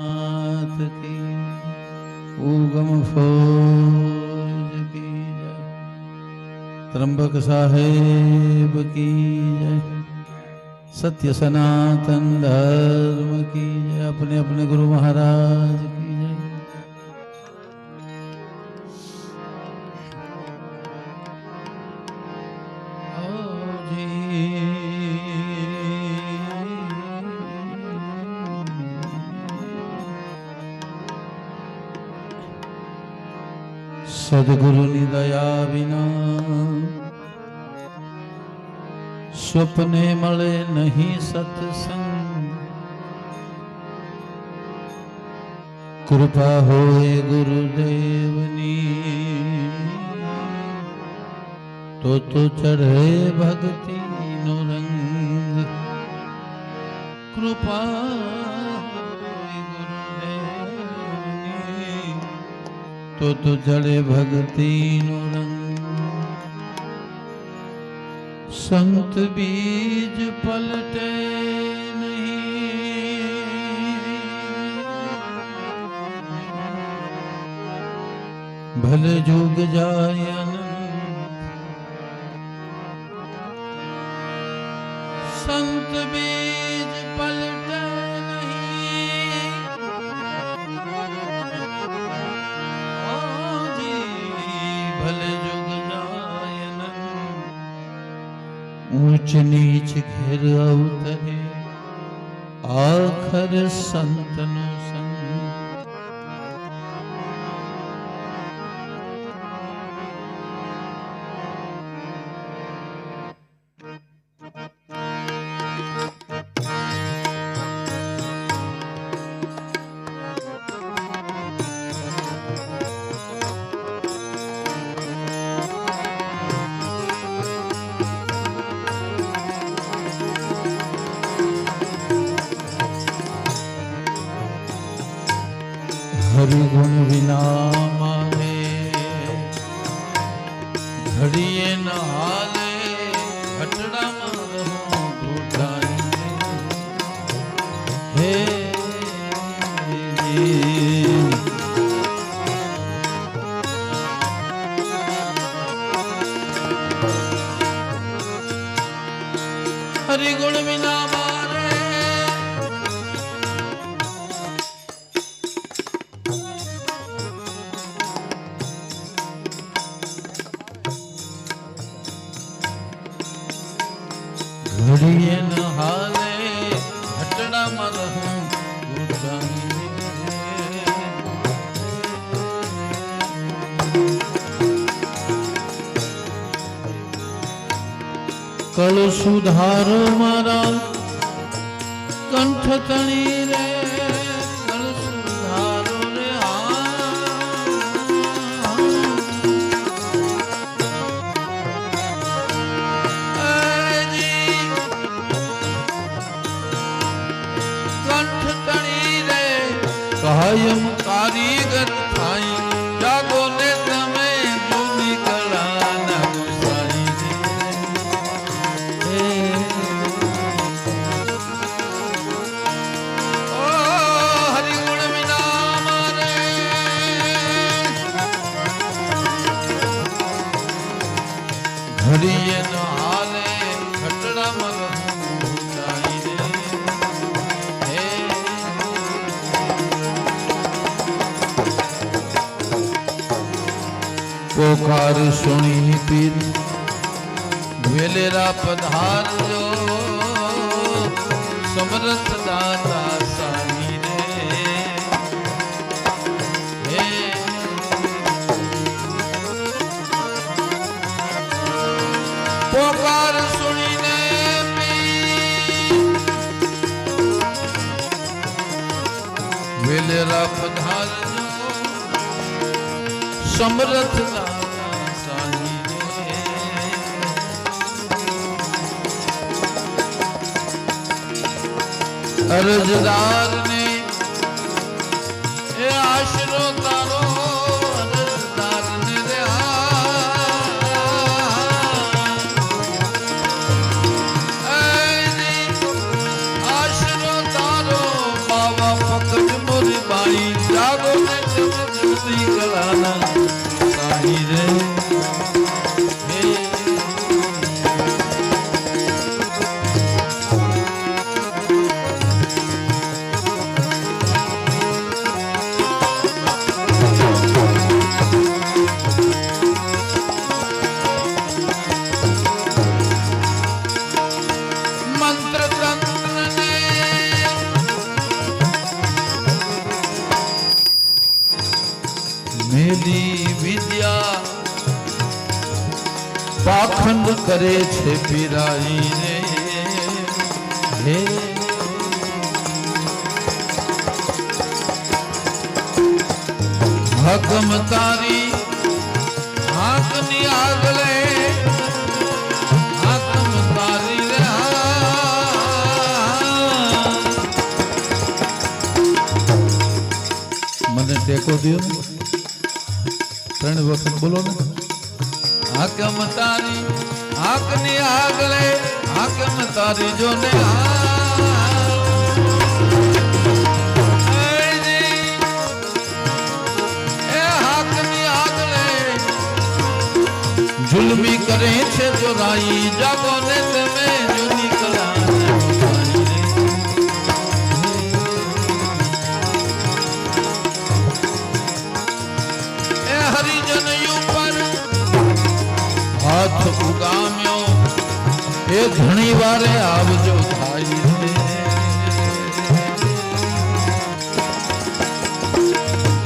नाथ की उगम फौज की जय, त्र्यंबक साहेब की जय, सत्य सनातन धर्म की जय, अपने अपने गुरु महाराज की जय। सदगुरु ની દયા વિના સ્વપ્ને મળે નહીં સત્સંગ, કૃપા હોય ગુરુદેવની તો ચઢે ભક્તિ નો રંગ, કૃપા तो जड़े भक्ति नो रंग, संत बीज पलटे नहीं, भले जुग जाय अनंत, संत बीज पलटे ऊंच नीच घेर अवतरे आखर संतनो संग, हरि गुण विना माने घड़िए न हाले, घटड़ा मारो घुटाई हे हरि गुण विना घड़िए न हाले, घटड़ा मरहूं कल सुधारो मारा कंठ तणी रे, कल सुधारो रे कायम कारीगर थाई, जागो ने तमे जूनी कला न गुसाई ओ हरि गुण विना मारे, घड़िए न हाले, खटड़ा मरहूं पोकार सुनी पीर वेलेरा पधार जो, समरथ दाता साई रे पोकार सुनी ने वेलेरा पधार जो, समरथ अर्जदार ने ए आशरो तारो, अर्जदार ने रे आशरो तारो, बाबा पकड़ મોરી બાઈ જાગો ને તમે જુદી કલાના સાઈ રે મેલી વિદ્યા પાખંડ કરે છે પીરાઈ રે હે હકમ તારી હાકની આગલે હકમ તારી રે મને ટેકો દો ને ત્રણ વખત બોલો ને હાકમ તારી હાકની આગલે હાકમ તારી જો ને હાકની આગલે જુલમી કરે છે ચોરાઈ જાગો ને તમે જૂની કલા હાથ ઉગામ્યો એ ઘણી વારે આવજો થાય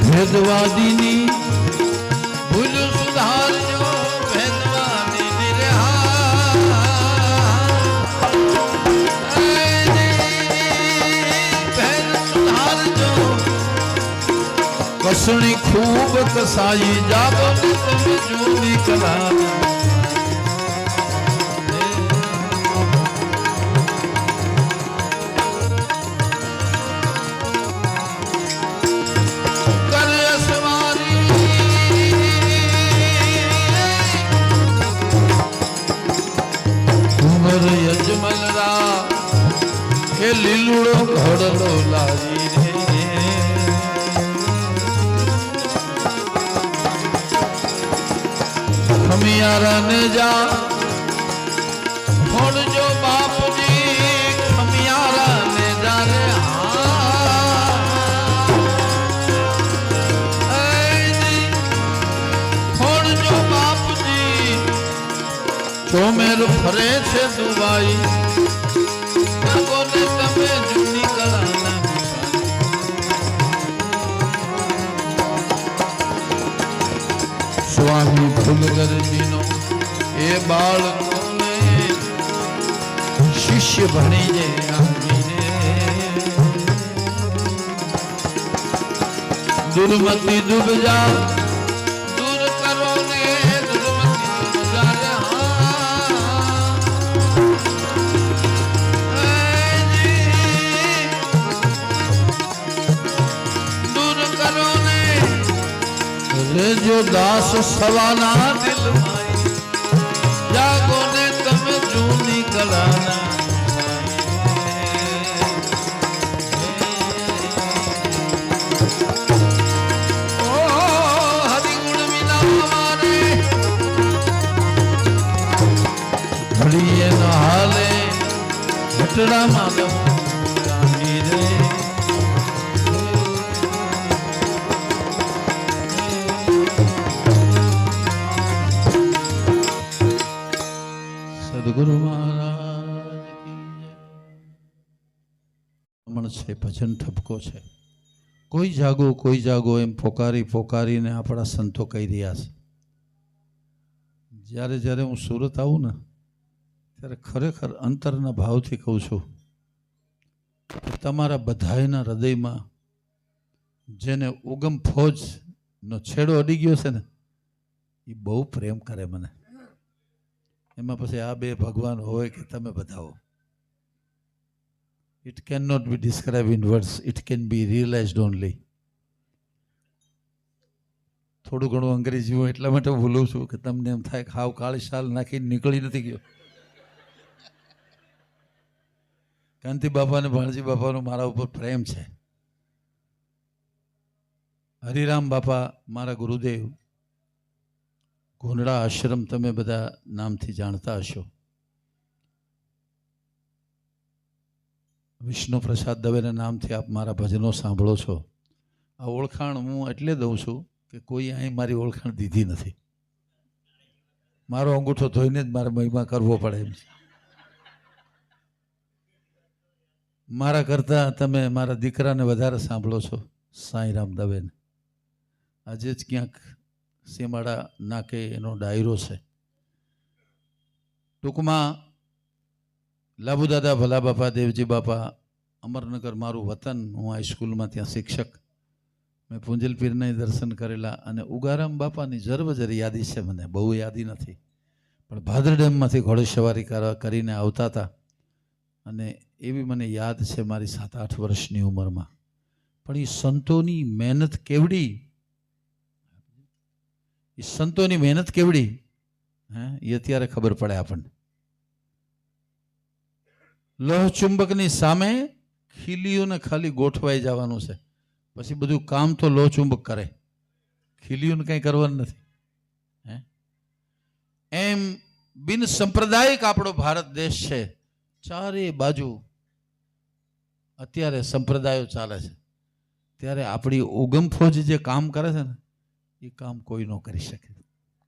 ભેદવાદીની ભૂલ સુધારજો ભેદવાદીની રે ભેદ સુધારજો કસણી ખૂબ કસાઈ જાગો ને તમે જૂની કલા એ લીલુડો ઘડલો લાવી રે ખમિયારા ને જા ફોડજો બાપજી ખમિયારા ને જા રે ફોડજો બાપજી ચોમેર ફરે છે દુબાઈ તમે જૂની કલાના સ્વામી ફૂલગરજીનો એ બાળકોને શિષ્ય ભણીને આવીને દુર્મતિ ડૂબજા દૂર કરો ને દુર્મતિ ડૂબજા જો દાસ સવાના દિલ જાગો ને તમે જૂની કલાના હરિગુણ વિના મારે ઘડીએ ન હાલે ઘટડામાં ગાંધી રે ગુરુ મહારાજ છે ભજન ઠપકો છે કોઈ જાગો એમ પોકારીને આપણા સંતો કહી રહ્યા છે જ્યારે હું સુરત આવું ને ત્યારે ખરેખર અંતરના ભાવથી કહું છું તમારા બધાયના હૃદયમાં જેને ઉગમ ફોજનો છેડો અડી ગયો છે ને એ બહુ પ્રેમ કરે મને એમાં પછી આ બે ભગવાન હોય કે તમે બધા હો it can not be describe in words it can be realised only થોડું ઘણું અંગ્રેજી હું એટલા માટે ભૂલું છું કે તમને એમ થાય કે હાવ કાળી શાલ નાખીને નીકળી નથી ગયો કાંતિ બાપા અને ભાણજી બાપાનો મારા ઉપર પ્રેમ છે હરિરામ બાપા મારા ગુરુદેવ, ગોંડળા આશ્રમ તમે બધા નામથી જાણતા હશો. વિષ્ણુ પ્રસાદ દવેના નામથી આપ મારા ભજનો સાંભળો છો. આ ઓળખાણ હું એટલે દઉં છું કે કોઈ અહીં મારી ઓળખાણ દીધી નથી. મારો અંગૂઠો ધોઈને જ મારે મહિમા કરવો પડે એમ છે. મારા કરતાં તમે મારા દીકરાને વધારે સાંભળો છો, સાંઈરામ દવેને. આજે જ ક્યાંક સીમાડા નાકે એનો ડાયરો છે. ટૂંકમાં લાભુદાદા ભલા બાપા, દેવજી બાપા, અમરનગર મારું વતન. હું હાઈસ્કૂલમાં ત્યાં શિક્ષક. મેં પૂંજલ પીરના દર્શન કરેલા અને ઉગારામ બાપાની જરબજર યાદી છે મને, બહુ યાદી નથી. પણ ભાદર ડેમમાંથી ઘોડેસવારી કરીને આવતા હતા અને એવી મને યાદ છે મારી 7-8 વર્ષની ઉંમરમાં. પણ એ સંતોની મહેનત કેવડી, એ સંતોની મહેનત કેવડી, એ અત્યારે ખબર પડે આપણને. લોહ ચુંબકની સામે ખીલીઓને ખાલી ગોઠવાઈ જવાનું છે, પછી બધું કામ તો લોહ ચુંબક કરે, ખીલીઓને કંઈ કરવાનું નથી. એમ બિન સંપ્રદાયિક આપણો ભારત દેશ છે. ચારે બાજુ અત્યારે સંપ્રદાયો ચાલે છે, ત્યારે આપણી ઉગમ ફોજ જે કામ કરે છે ને, એ કામ કોઈ ન કરી શકે,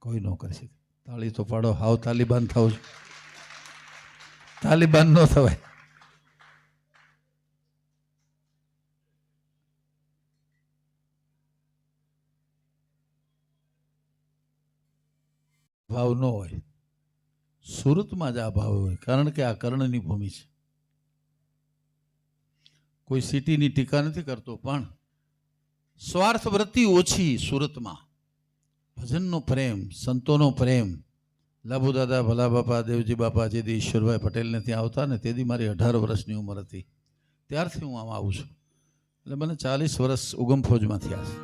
કોઈ ન કરી શકે. તાળી તો પાડો, હાવ તાલિબાન થાવ છો. તાલિબાન ન થવાય. ભાવ ન હોય. સુરતમાં જ આ ભાવ હોય, કારણ કે આ કર્ણની ભૂમિ છે. કોઈ સિટીની ટીકા નથી કરતો, પણ સ્વાર્થ વૃત્તિ ઓછી સુરતમાં. ભજનનો પ્રેમ, સંતોનો પ્રેમ. લાભુદાદા ભલા બાપા, દેવજી બાપા જેદી ઈશ્વરભાઈ પટેલને ત્યાં આવતા ને, તેદી મારી 18 વર્ષની ઉંમર હતી. ત્યારથી હું આમાં આવું છું. એટલે મને 40 વર્ષ ઉગમ ફોજમાં થયા છે.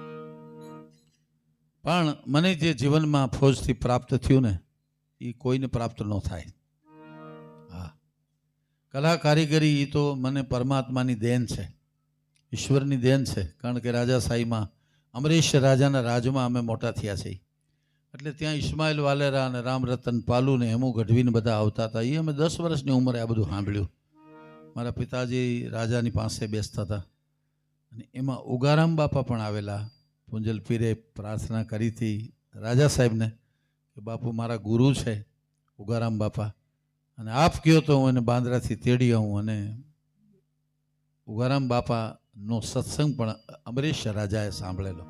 પણ મને જે જીવનમાં ફોજથી પ્રાપ્ત થયું ને, એ કોઈને પ્રાપ્ત ન થાય. હા, કલા કારીગરી એ તો મને પરમાત્માની દેન છે, ઈશ્વરની દેન છે. કારણ કે રાજાશાહીમાં અમરેશ રાજાના રાજમાં અમે મોટા થયા છીએ. એટલે ત્યાં ઇસ્માઇલ વાલેરા અને રામરતન પાલુ ને હેમુ ગઢવીને બધા આવતા હતા. એ અમે 10 વર્ષની ઉંમરે આ બધું સાંભળ્યું. મારા પિતાજી રાજાની પાસે બેસતા હતા અને એમાં ઉગારામ બાપા પણ આવેલા. પૂંજલ પીરે પ્રાર્થના કરી હતી રાજા સાહેબને કે બાપુ મારા ગુરુ છે ઉગારામ બાપા, અને આપ કહો તો હું એને બાંદ્રાથી તેડી આવું. અને ઉગારામ બાપાનો સત્સંગ પણ અમરેશ રાજાએ સાંભળેલો.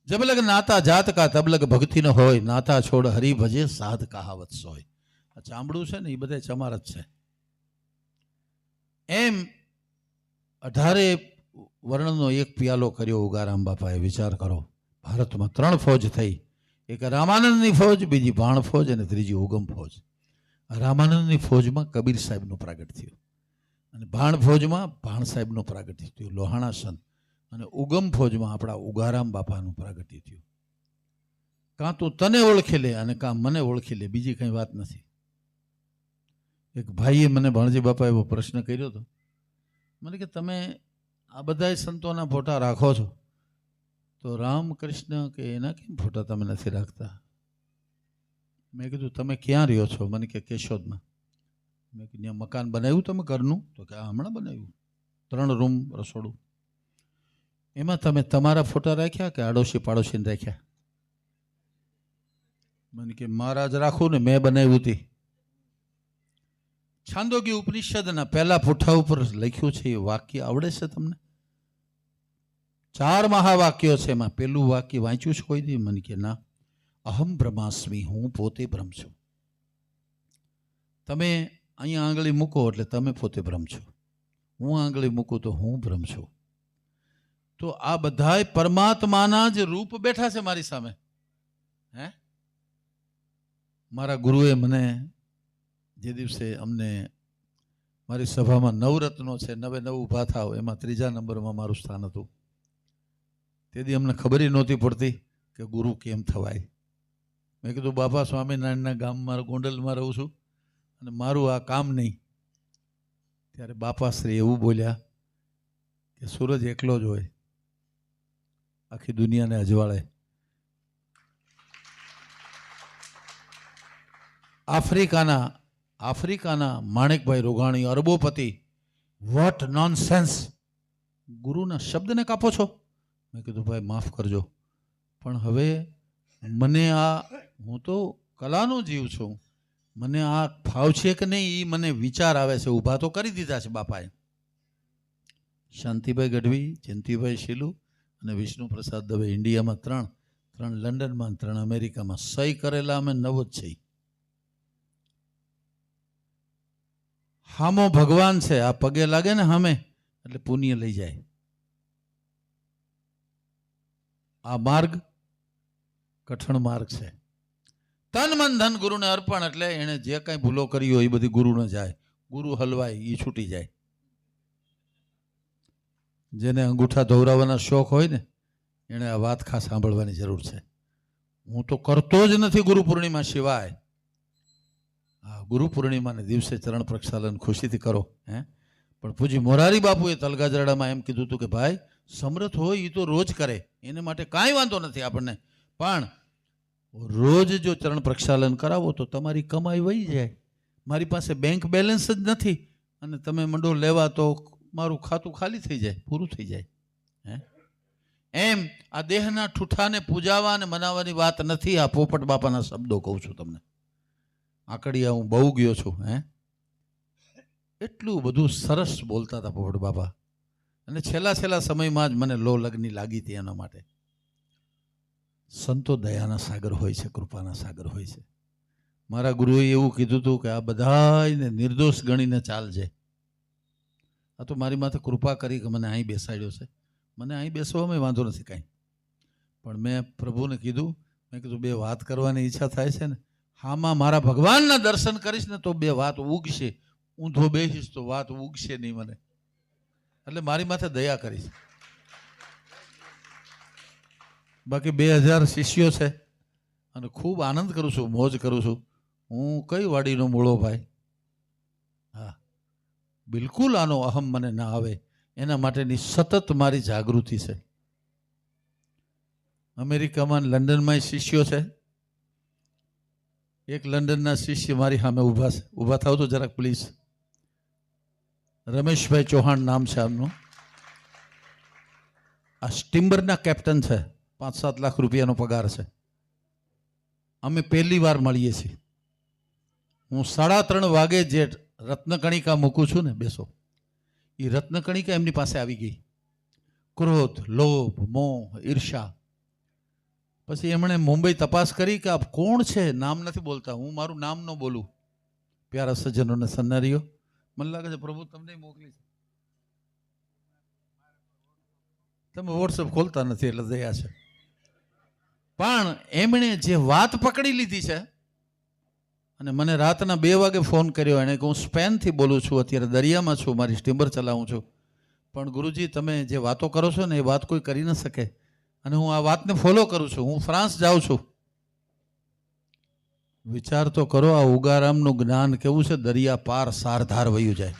જબલગ નાતા જાત કા તબલગ ભક્તિ ન હોય, નાતા છોડ હરી ભજે સાધ કહાવત સોય. આ ચામડું છે ને એ બધા ચમાર જ છે. એમ 18 વર્ણનો એક પિયાલો કર્યો ઉગારામ બાપાએ. વિચાર કરો, ભારતમાં 3 ફોજ થઈ. એક રામાનંદની ફોજ, બીજી ભાણ ફોજ અને ત્રીજી ઉગમ ફોજ. રામાનંદની ફોજમાં કબીર સાહેબનું પ્રાગટ થયું અને ભાણ ફોજમાં ભાણ સાહેબનું પ્રાગટ્ય થયું, લોહાણા સંત. અને ઉગમ ફોજમાં આપણા ઉગારામ બાપાનું પ્રાગટ્ય થયું. કાં તું તને ઓળખી લે અને કાં મને ઓળખી લે, બીજી કંઈ વાત નથી. એક ભાઈએ મને ભાણજી બાપા એવો પ્રશ્ન કર્યો હતો મને કે તમે આ બધા સંતોના ફોટા રાખો છો, તો રામકૃષ્ણ કે એના કેમ ફોટા તમે નથી રાખતા? મેં કીધું તમે ક્યાં રહ્યો છો? મને કે કેશોદમાં. મેં કીધું ત્યાં મકાન બનાવ્યું તમે ઘરનું? તો કે હમણાં બનાવ્યું, 3 રૂમ રસોડું. એમાં તમે તમારા ફોટા રાખ્યા કે આડોશી પાડોશીને રાખ્યા? મને કે મહારાજ રાખું ને, મેં બનાવ્યું હતી. છાંદોગી ઉપનિષદના પહેલા પુઠા ઉપર લખ્યું છે એ વાક્ય આવડે છે તમને? 4 મહાવાક્યો છે, એમાં પેલું વાક્ય વાંચ્યું છે કોઈ દી? મને કે ના. અહમ બ્રહ્માસ્મિ, હું પોતે બ્રહ્મ છું. તમે અહીંયા આંગળી મૂકો એટલે તમે પોતે બ્રહ્મ છો, હું આંગળી મૂકું તો હું બ્રહ્મ છું. તો આ બધાય પરમાત્માના જ રૂપ બેઠા છે મારી સામે. મારા ગુરુએ મને જે દિવસે અમને મારી સભામાં 9 રત્નો છે, 9 ઊભા થાવ, એમાં 3જા નંબરમાં મારું સ્થાન હતું. તેથી અમને ખબર નહોતી પડતી કે ગુરુ કેમ થવાય. મેં કીધું બાપા સ્વામિનારાયણના ગામમાં ગોંડલમાં રહું છું અને મારું આ કામ નહીં. ત્યારે બાપાશ્રી એવું બોલ્યા કે સૂરજ એકલો જ હોય, આખી દુનિયાને અજવાળે. આફ્રિકાના માણેકભાઈ રોગાણી અરબોપતિ, વોટ નોનસેન્સ, ગુરુના શબ્દને કાપો છો. મેં કીધું ભાઈ માફ કરજો, પણ હવે મને હું તો કલાનો જીવ છું, મને આ ફાવ છે કે નહીં એ મને વિચાર આવે છે. ઊભા તો કરી દીધા છે બાપાએ. શાંતિભાઈ ગઢવી, જયંતિભાઈ શીલુ અને વિષ્ણુ પ્રસાદ દવે, ઇન્ડિયામાં 3 લંડનમાં 3 અમેરિકામાં. સહી કરેલા અમે 9 જ છે. હામો ભગવાન છે, આ પગે લાગે ને હામે એટલે પુણ્ય લઈ જાય. આ માર્ગ કઠણ માર્ગ છે. તન મન ધન ગુરુને અર્પણ, એટલે એને જે કાંઈ ભૂલો કરી હોય એ બધી ગુરુને જાય. ગુરુ હલવાય એ છૂટી જાય. જેને અંગૂઠા ધોવરાવવાના શોખ હોય ને એણે આ વાત ખાસ સાંભળવાની જરૂર છે. હું તો કરતો જ નથી ગુરુ પૂર્ણિમા સિવાય. હા, ગુરુ પૂર્ણિમાને દિવસે ચરણ પ્રક્ષાલન ખુશીથી કરો. પણ પૂજી મોરારી બાપુએ તલગાજરડામાં એમ કીધું હતું કે ભાઈ સમર્થ હોય એ તો રોજ કરે, એને માટે કાંઈ વાંધો નથી આપણને, પણ રોજ જો ચરણ પ્રક્ષાલન કરાવો તો તમારી કમાઈ વહી જાય. મારી પાસે બેંક બેલેન્સ જ નથી અને તમે મંડો લેવા તો મારું ખાતું ખાલી થઈ જાય, પૂરું થઈ જાય. એમ આ દેહના ઠૂઠાને પૂજાવા અને મનાવવાની વાત નથી. આ પોપટ બાપાના શબ્દો કહું છું તમને. આકડિયા હું બહુ ગયો છું. એટલું બધું સરસ બોલતા હતા પોપટ બાપા, અને છેલ્લા સમયમાં જ મને લો લગ્ની લાગી હતી એના માટે. સંતો દયાના સાગર હોય છે, કૃપાના સાગર હોય છે. મારા ગુરુએ એવું કીધું હતું કે આ બધાને નિર્દોષ ગણીને ચાલજે. આ તો મારી માથે કૃપા કરી કે મને અહીં બેસાડ્યો છે. મને અહીં બેસવામાં વાંધો નથી કાંઈ, પણ મેં પ્રભુને કીધું, મેં કીધું 2 વાત કરવાની ઈચ્છા થાય છે ને, હામાં મારા ભગવાનના દર્શન કરીશ ને તો 2 વાત ઉગશે. ઊંધો બેસીશ તો વાત ઉગશે નહીં મને, એટલે મારી માથે દયા કરીશ. બાકી 2000 શિષ્યો છે અને ખૂબ આનંદ કરું છું, મોજ કરું છું. હું કઈ વાડીનો મૂળો ભાઈ. હા, બિલકુલ આનો અહમ મને ના આવે એના માટેની સતત મારી જાગૃતિ છે. અમેરિકામાં લંડનમાં શિષ્યો છે. એક લંડનના શિષ્ય મારી સામે ઊભા છે. ઊભા થાવ તો જરાક પ્લીઝ. રમેશભાઈ ચૌહાણ નામ છે આમનું. આ સ્ટીમરના કેપ્ટન છે, 5-7 લાખ રૂપિયાનો પગાર છે. અમે પહેલી વાર મળીએ છીએ. હું 3:30 વાગે જે રત્નકણિકા મૂકું છું ને, બેસો, એ રત્નકણિકા એમની પાસે આવી ગઈ. ક્રોધ, લોભ, મોહ, ઈર્ષા. પછી એમણે મુંબઈ તપાસ કરી કે આ કોણ છે, નામ નથી બોલતા. હું મારું નામ ન બોલું. પ્યારા સજ્જનોને સન્નારીઓ, મને લાગે છે પ્રભુ તમને મોકલી છે. તમે વોટ્સઅપ ખોલતા નથી એટલે દયા છે. પણ એમણે જે વાત પકડી લીધી છે, અને મને રાતના 2 વાગે ફોન કર્યો એને કે હું સ્પેનથી બોલું છું, અત્યારે દરિયામાં છું, મારી સ્ટીમર ચલાવું છું, પણ ગુરુજી તમે જે વાતો કરો છો ને એ વાત કોઈ કરી ન શકે, અને હું આ વાતને ફોલો કરું છું. હું ફ્રાન્સ જાઉં છું. વિચાર તો કરો, આ ઉગારામનું જ્ઞાન કેવું છે, દરિયા પાર સારધાર વયું જાય.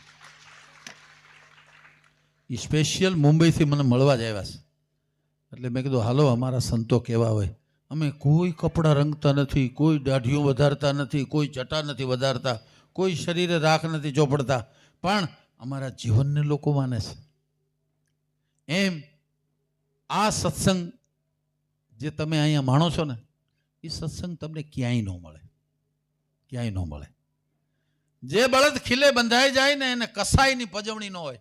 એ સ્પેશિયલ મુંબઈથી મને મળવા જ આવ્યા છે. એટલે મેં કીધું હાલો, અમારા સંતો કેવા હોય. અમે કોઈ કપડાં રંગતા નથી, કોઈ દાઢીઓ વધારતા નથી, કોઈ જટા નથી વધારતા, કોઈ શરીરે રાખ નથી ચોપડતા, પણ અમારા જીવનને લોકો માને છે. એમ આ સત્સંગ જે તમે અહીંયા માણો છો ને, એ સત્સંગ તમને ક્યાંય ન મળે, ક્યાંય ન મળે. જે બળદ ખીલે બંધાઈ જાય ને એને કસાઈની પજવણી ન હોય.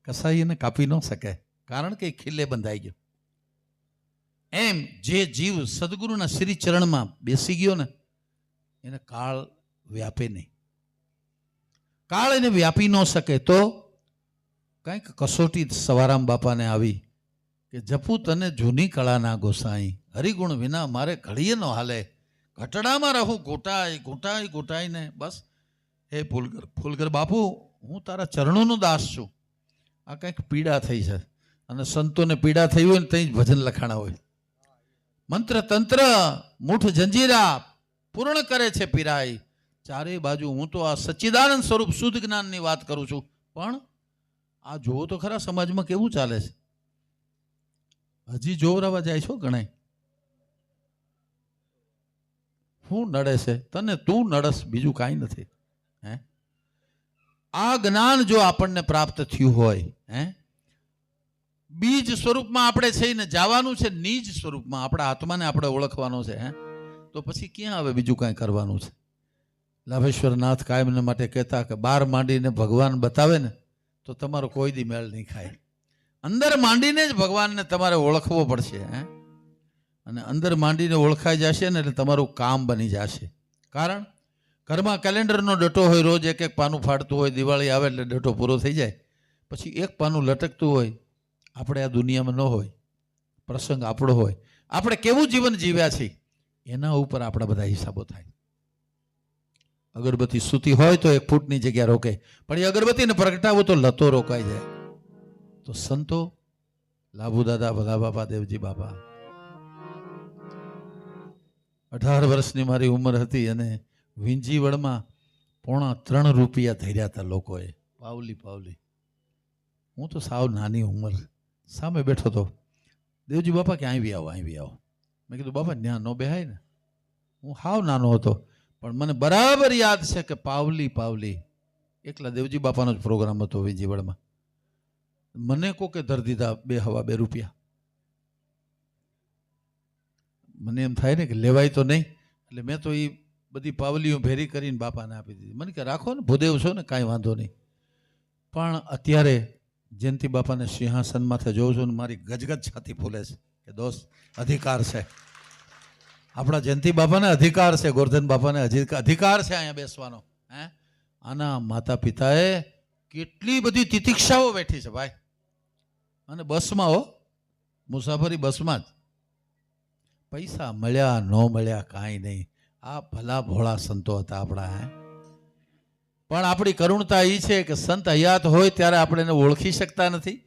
કસાઈ એને કાપી ન શકે, કારણ કે ખીલે બંધાઈ ગયો. એમ જે જીવ સદગુરુના શ્રી ચરણમાં બેસી ગયો ને એને કાળ વ્યાપે નહીં. કાળ એને વ્યાપી ન શકે. તો કંઈક કસોટી સવારામ બાપાને આવી કે જપું તને જૂની કળાના ગોસાઈ, હરિગુણ વિના મારે ઘડીએ ન હાલે, ઘટડામાં રહું ઘૂંટાઈને. બસ હે ફૂલગર બાપુ, હું તારા ચરણોનો દાસ છું. આ કંઈક પીડા થઈ છે, અને સંતોને પીડા થઈ હોય ને ત્યાં જ ભજન લખાણા હોય. મંત્ર તંત્ર મૂઠ જંજીરા પૂર્ણ કરે છે પીરાઈ. ચારે બાજુ હું તો આ સચ્ચિદાનંદ સ્વરૂપ શુદ્ધ જ્ઞાનની વાત કરું છું, પણ આ જોવો તો ખરા સમાજમાં કેવું ચાલે છે. હજી જોવરાવા જાય છો ગણાય. શું નડે છે તને? તું નડસ, બીજું કાંઈ નથી. હે, આ જ્ઞાન જો આપણને પ્રાપ્ત થયું હોય, હે, બીજ સ્વરૂપમાં આપણે થઈને જવાનું છે, નિજ સ્વરૂપમાં આપણા આત્માને આપણે ઓળખવાનો છે. હે, તો પછી ક્યાં હવે બીજું કાંઈ કરવાનું છે? લાભેશ્વરનાથ કાયમને માટે કહેતા કે બહાર માંડીને ભગવાન બતાવે ને તો તમારો કોઈ દી મેળ નહીં ખાય. અંદર માંડીને જ ભગવાનને તમારે ઓળખવો પડશે. હે, અને અંદર માંડીને ઓળખાઈ જશે ને એટલે તમારું કામ બની જશે. કારણ ઘરમાં કેલેન્ડરનો ડટો હોય, રોજ એક એક પાનું ફાડતું હોય, દિવાળી આવે એટલે ડટો પૂરો થઈ જાય, પછી એક પાનું લટકતું હોય. આપણે આ દુનિયામાં ન હોય, પ્રસંગ આપણો હોય, આપણે કેવું જીવન જીવ્યા છીએ એના ઉપર આપણા બધા હિસાબો થાય. અગરબત્તી સૂતી હોય તો 1 ફૂટની જગ્યા રોકે, પણ એ અગરબત્તીને પ્રગટાવો તો લતો રોકાઈ જાય. તો સંતો, લાભુ દાદા, ભલા બાપા, દેવજી બાપા, 18 વર્ષની મારી ઉંમર હતી અને વિંજીવડમાં 3.25 રૂપિયા ધર્યા હતા લોકોએ, પાવલી પાવલી. હું તો સાવ નાની ઉંમર સામે બેઠો હતો. દેવજી બાપા કે આવી આવો, આવી આવો. મેં કીધું બાપા ત્યાં ન બેહાય ને. હું હાવ નાનો હતો પણ મને બરાબર યાદ છે કે પાવલી પાવલી. એકલા દેવજી બાપાનો જ પ્રોગ્રામ હતો વિંજીવડમાં. મને કોકે ધર દીધા 2 રૂપિયા. મને એમ થાય ને કે લેવાય તો નહીં, એટલે મેં તો એ બધી પાવલીઓ ભેરી કરીને બાપાને આપી દીધી. મને કે રાખો ને, ભૂદેવ છો ને, કાંઈ વાંધો નહીં. પણ અત્યારે જયંતિ બાપાને સિંહાસન માથે જોઉં છું ને મારી ગજગજ છાતી ફૂલે છે કે દોસ્ત અધિકાર છે. આપણા જયંતિ બાપાને અધિકાર છે, ગોરધન બાપાને અધિકાર છે અહીંયા બેસવાનો. હે, આના માતા પિતાએ કેટલી બધી તિતિક્ષાઓ બેઠી છે ભાઈ. અને બસમાં હો, મુસાફરી બસમાં જ. પૈસા મળ્યા ન મળ્યા કાંઈ નહીં. આ ભલા ભોળા સંતો હતા આપણા. હે, પણ આપણી કરુણતા એ છે કે સંત હયાત હોય ત્યારે આપણે એને ઓળખી શકતા નથી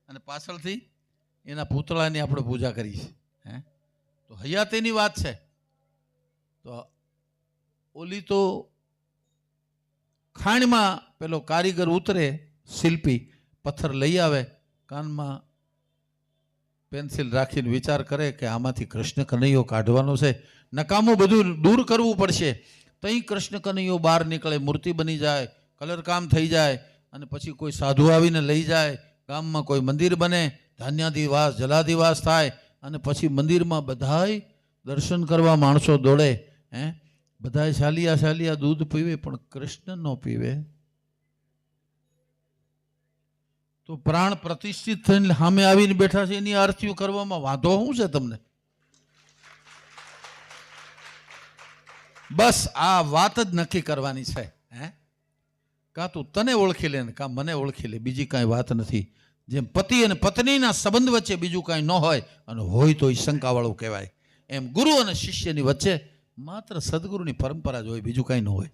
અને પાછળથી એના પૂતળાની આપણે પૂજા કરી છે. હે, તો હયાતીની વાત છે. તો ઓલી તો ખાણમાં પેલો કારીગર ઉતરે, શિલ્પી પથ્થર લઈ આવે, કાનમાં પેન્સિલ રાખીને વિચાર કરે કે આમાંથી કૃષ્ણ કનૈયો કાઢવાનો છે, નકામું બધું દૂર કરવું પડશે. તઈ કૃષ્ણ કનૈયો બહાર નીકળે, મૂર્તિ બની જાય, કલર કામ થઈ જાય, અને પછી કોઈ સાધુ આવીને લઈ જાય, ગામમાં કોઈ મંદિર બને, ધાન્યાદિવાસ જલાદિવાસ થાય, અને પછી મંદિરમાં બધાય દર્શન કરવા માણસો દોડે. હે, બધાય શાલિયા શાલિયા દૂધ પીવે પણ કૃષ્ણ ન પીવે. તો પ્રાણ પ્રતિષ્ઠિત થઈને સામે આવીને બેઠા છે, એની આરતીઓ કરવામાં વાંધો શું છે તમને? બસ આ વાત જ નક્કી કરવાની છે. હે, કાં તું તને ઓળખી લે ને કાં મને ઓળખી લે, બીજી કાંઈ વાત નથી. જેમ પતિ અને પત્નીના સંબંધ વચ્ચે બીજું કાંઈ ન હોય, અને હોય તો એ શંકાવાળું કહેવાય, એમ ગુરુ અને શિષ્યની વચ્ચે માત્ર સદગુરુની પરંપરા જ હોય, બીજું કાંઈ ન હોય.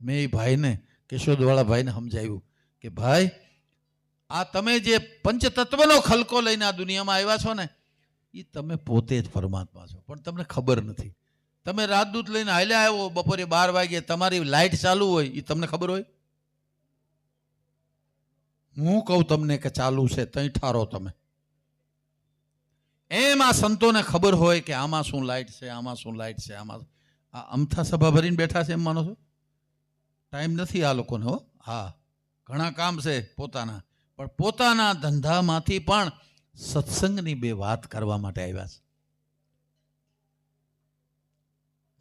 મેં એ ભાઈને, કેશોદવાળા ભાઈને સમજાવ્યું કે ભાઈ આ તમે જે પંચતત્વનો ખલકો લઈને આ દુનિયામાં આવ્યા છો ને, એ તમે પોતે જ પરમાત્મા છો, પણ તમને ખબર નથી. તમે રાજદૂત લઈને હાલ્યા આવ્યો, બપોરે 12 વાગે તમારી લાઇટ ચાલુ હોય, એ તમને ખબર હોય? હું કહું તમને કે ચાલુ છે, તઈ ઠારો તમે. એમ આ સંતોને ખબર હોય કે આમાં શું લાઇટ છે, આમાં શું લાઇટ છે, આમાં. આ અમથા સભા ભરીને બેઠા છે એમ માનો છો? ટાઈમ નથી આ લોકોને. હો, હા, ઘણા કામ છે પોતાના, પણ પોતાના ધંધામાંથી પણ સત્સંગની 2 વાત કરવા માટે આવ્યા છે.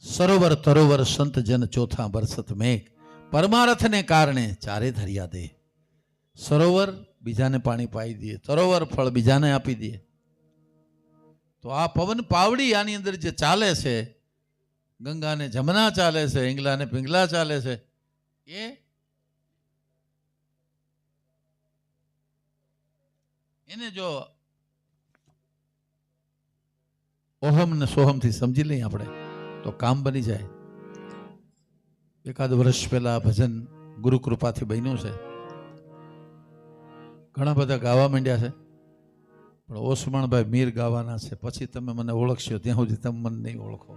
સરોવર તરોવર સંત જન ચોથા બરસત મેઘ, પરમાર્થને કારણે ચારે ધર્યા દે. સરોવર બીજાને પાણી પાઈ દે, તરોવર ફળ બીજાને આપી દે. તો આ પવન પાવડી આની અંદર જે ચાલે છે, ગંગા ને જમના ચાલે છે, ઇંગલા ને પિંગલા ચાલે છે, એને જો ઓહમ ને સોહમ થી સમજી લઈએ આપણે તો કામ બની જાય. એકાદ વર્ષ પહેલા ભજન ગુરુ કૃપાથી બન્યું છે. ઘણા બધા ગાવા માંડ્યા છે, પણ ઓસમાણભાઈ મીર ગાવાના છે. પછી તમે મને ઓળખશો, ત્યાં સુધી તમે મને નહીં ઓળખો.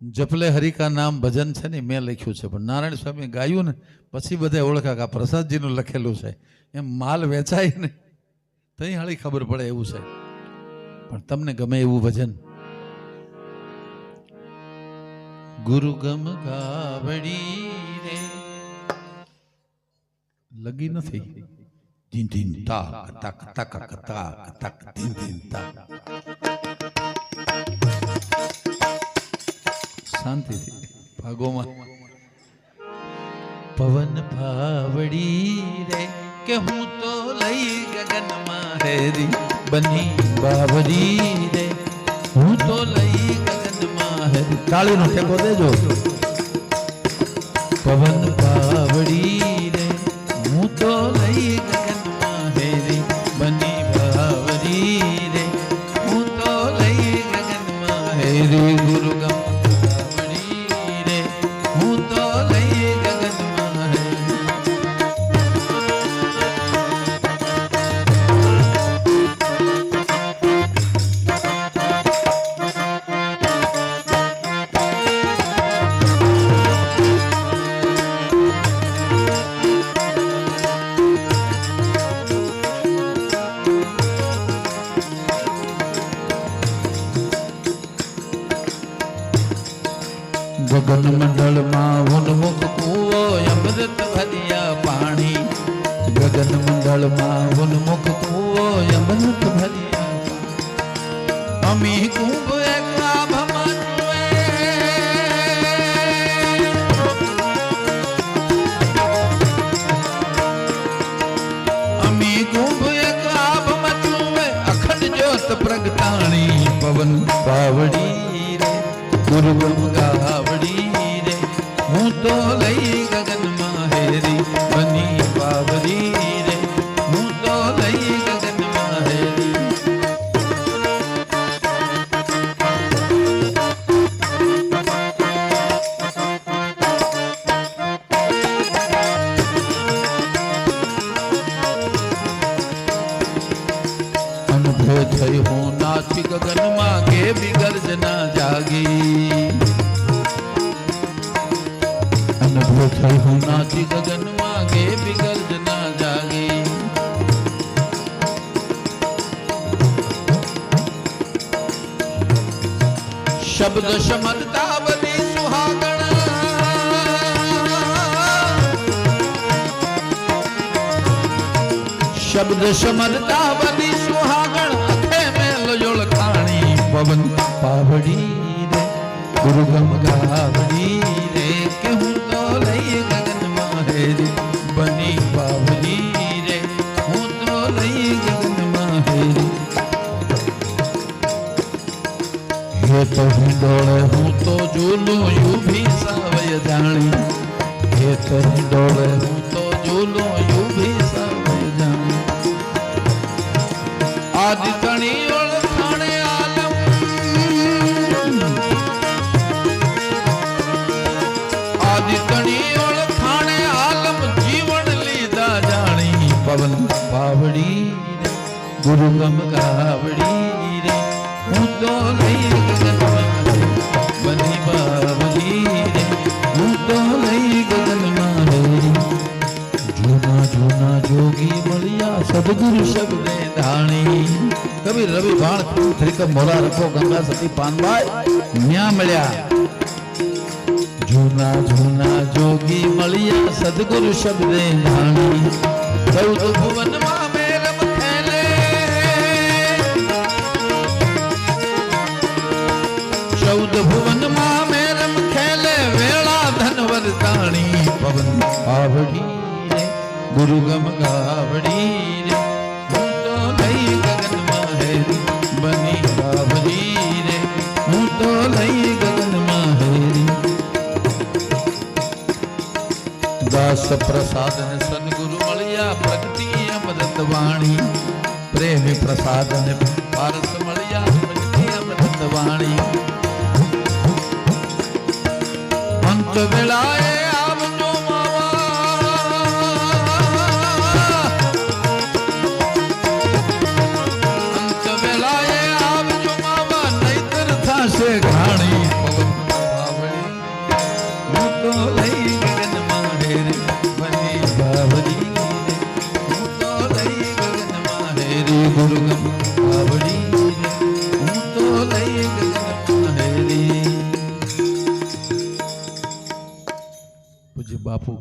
જપલે હરિકા નામ ભજન છે ને મેં લખ્યું છે, પણ નારાયણ સ્વામી ગાયું ને પછી બધા ઓળખા કે આ પ્રસાદજીનું લખેલું છે. એમ માલ વેચાય ને તઈ હાળી ખબર પડે એવું છે. પણ તમને ગમે એવું ભજન. ગુરુ ગમ ગાવડી રે લગી નથી. ધીન ધીન તાક તક તક તાક તક ધીન ધીન તાક. શાંતિથી ભાગોમાં. પવન પાવડી રે કે હું તો લઈ ગગનમાં હેરી બની બાવડી રે હું તો લઈ ગગનમાં હેરી. તાળીનો ઠેકો દેજો. પવન પાવડી રે હું તો લઈ ગગનમાં હેરી બની બાવડી રે હું તો લઈ ગગનમાં હેરી. ગુરુ ગમ ગગન મંડળમાં ઉન્મુખ કૂવો અમૃત ભર્યા પાણી. ગગન મંડળમાં ઉન્મુખ કૂવો અમૃત ભર્યા અમી કુંભ એક આભમાં જુએ. અમી કુંભ એક આભમાં જુએ અખંડ જ્યોત પ્રગટાણી. પવન પાવડી રે ગુરુ ગમ ગાવડી રે હું તો લઈ ગગનમાં હેરી બની બાવડી રે હું તો લઈ ગગનમાં હેરી. અનુભવ થઈ હું નાચી ગગનમાં કે બિગર્જના જાગી. અનુભવ થઈ હું નાચી ગગનમાં કે બિગર્જના જાગી. શબ્દ સમજતા બધી સુહાગણ. શબ્દ સમજતા બધી સુહાગણ અખે મેલ ઓળખાણી. પવન પાવડી રે ગુરુ ગમ ગાવડી રે કે હું તો લઈ ગગનમાં હેરી બની બાવડી રે હું તો લઈ ગગનમાં હેરી. હે તો હિંડોળે હું તો ઝૂલું યુ ભી સાવય જાણી. હે તો હિંડોળે હું તો ઝૂલું યુ ભી સાવય જાણી. આદિ તણી ઓળખાણે આલમ. આદિ તણી ઓળખાણે આલમ જીવન લીધા જાણી. પવન પાવડી રે ગુરુ ગમ ગાવડી રે હું તો લઈ ગગનમાં બની બાવડી રે હું તો લઈ ગગનમાં હેરી. જૂના જૂના જોગી મળ્યા સદગુરુ શબ્દે ધાણી. કબીર રવિ ભાણ ત્રિક મોરા રખો ગંગા સતી પાનભાઈ ન્યા મળ્યા. જૂના જૂના જોગી મળ્યા સદગુરુ શબ્દે ધાણી. 14 ભુવનમાં મેરમ ખેલે. 14 ભુવનમાં મેરમ ખેલે વેળા ધન વરતાણી. પવન પાવડી રે ગુરુ ગમ ગાવડી રે હું તો લઈ ગગનમાં હેરી બની બાવડી રે હું તો લઈ ગગનમાં હેરી. દાસ પ્રસાદ ને સદગુરુ મળ્યા પ્રગટી અમૃત વાણી. પ્રેમી પ્રસાદ ને પારસ મળ્યા પ્રગટી અમૃત વાણી. અંત વેળાએ આવજો માવા. અંત વેળાએ આવજો માવા નહીતર થાશે ઘાણી. પવન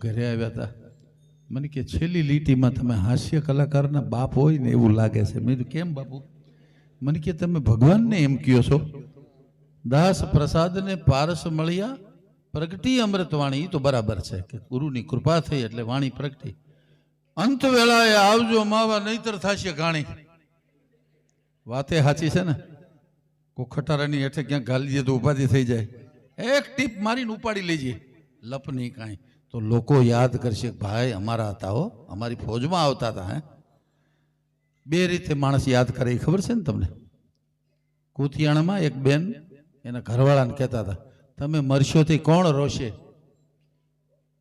ઘરે આવ્યા હતા, મને કે છેલ્લી લીટીમાં તમે હાસ્ય કલાકારના બાપ હોય ને એવું લાગે છે. મેં કીધું કેમ બાપુ? મને કે તમે ભગવાનને એમ કહો છો, દાસ પ્રસાદને પારસ મળ્યા પ્રગટી અમૃતવાણી. એ તો બરાબર છે કે ગુરુની કૃપા થઈ એટલે વાણી પ્રગટી. અંત વેળાએ આવજો માવા નહીતર થશે ઘાણી. વાતે સાચી છે ને. કોઈ ખટારાની હેઠે ક્યાંક ગાલી દે તો ઉપાધિ થઈ જાય. એક ટીપ મારીને ઉપાડી લેજે, લપ નહીં કાંઈ. તો લોકો યાદ કરશે ભાઈ અમારા હતા હો, અમારી ફોજમાં આવતા હતા. હે, બે રીતે માણસ યાદ કરે એ ખબર છે ને તમને? કુતિયાણામાં એક બેન એના ઘરવાળાને કહેતા હતા, તમે મરશોથી કોણ રોશે?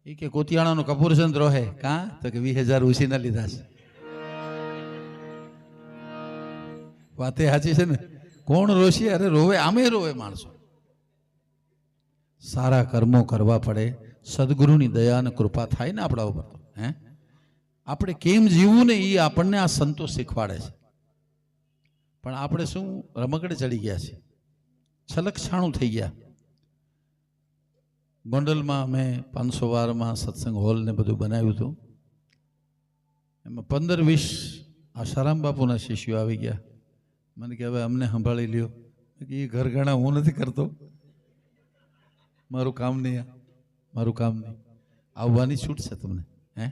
એ કે કુતિયાણાનો કપૂરચંદ રોહે. કાં? તો કે 20,000 ઉછીના લીધા છે. વાતે સાચી છે ને. કોણ રોશે? અરે રોવે, આમે રોવે માણસો. સારા કર્મો કરવા પડે, સદગુરુની દયા અને કૃપા થાય ને આપણા ઉપર. તો હે, આપણે કેમ જીવવું ને એ આપણને આ સંતો શીખવાડે છે. પણ આપણે શું રમકડે ચડી ગયા છે, છલકછાણું થઈ ગયા. ગોંડલમાં મેં 500 વારમાં સત્સંગ હોલ ને બધું બનાવ્યું હતું. એમાં 15-20 આશારામ બાપુના શિષ્યો આવી ગયા. મને કે હવે અમને સંભાળી લ્યો. એ ઘરગાણા હું નથી કરતો, મારું કામ નહીં, મારું કામ નહીં. આવવાની છૂટ છે તમને. હે,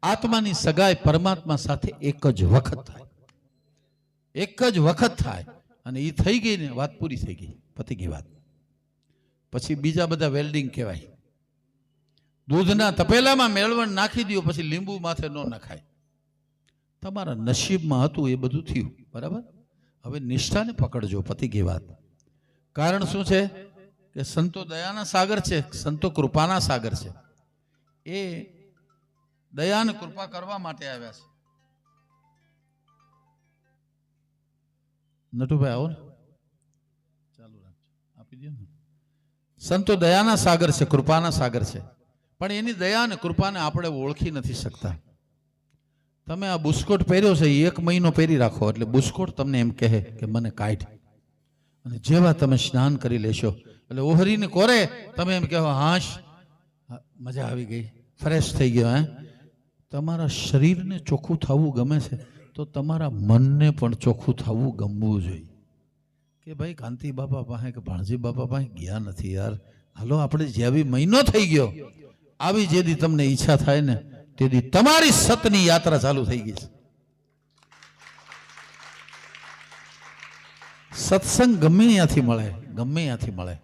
આત્માની સગાઈ પરમાત્મા સાથે એક જ વખત થાય, એક જ વખત થાય. અને એ થઈ ગઈ ને વાત પૂરી થઈ ગઈ, પતી ગઈ વાત. પછી બીજા બધા વેલ્ડિંગ કહેવાય. દૂધના તપેલામાં મેળવણ નાખી દો, પછી લીંબુ માથે ન નખાય. તમારા નસીબમાં હતું એ બધું થયું, બરાબર. હવે નિષ્ઠાને પકડજો, પતી ગઈ વાત. કારણ શું છે કે સંતો દયાના સાગર છે, સંતો કૃપાના સાગર છે. એ દયાને કૃપા કરવા માટે આવ્યા છે. નટુભાઈ આવો ને, ચાલુ રાખજો, આપી દો ને. સંતો દયાના સાગર છે, કૃપાના સાગર છે. પણ એની દયા અને કૃપાને આપણે ઓળખી નથી શકતા. તમે આ બુસ્કોટ પહેર્યો છે, 1 મહિનો પહેરી રાખો એટલે બુસ્કોટ તમને એમ કહે કે મને કાઢ. અને જેવા તમે સ્નાન કરી લેશો એટલે ઓહરીને કોરે તમે એમ કહો હાશ, મજા આવી ગઈ, ફ્રેશ થઈ ગયો. હે, તમારા શરીરને ચોખ્ખું થવું ગમે છે તો તમારા મનને પણ ચોખ્ખું થવું ગમવું જોઈએ. કે ભાઈ કાંતિ બાપા પાસે કે ભાણજી બાપા પાસે ગયા નથી યાર, હાલો આપણે જેવી મહિનો થઈ ગયો, આવી જેદી તમને ઈચ્છા થાય ને તેથી તમારી સતની યાત્રા ચાલુ થઈ ગઈ છે. સત્સંગ ગમે ત્યાંથી મળે, ગમે ત્યાંથી મળે.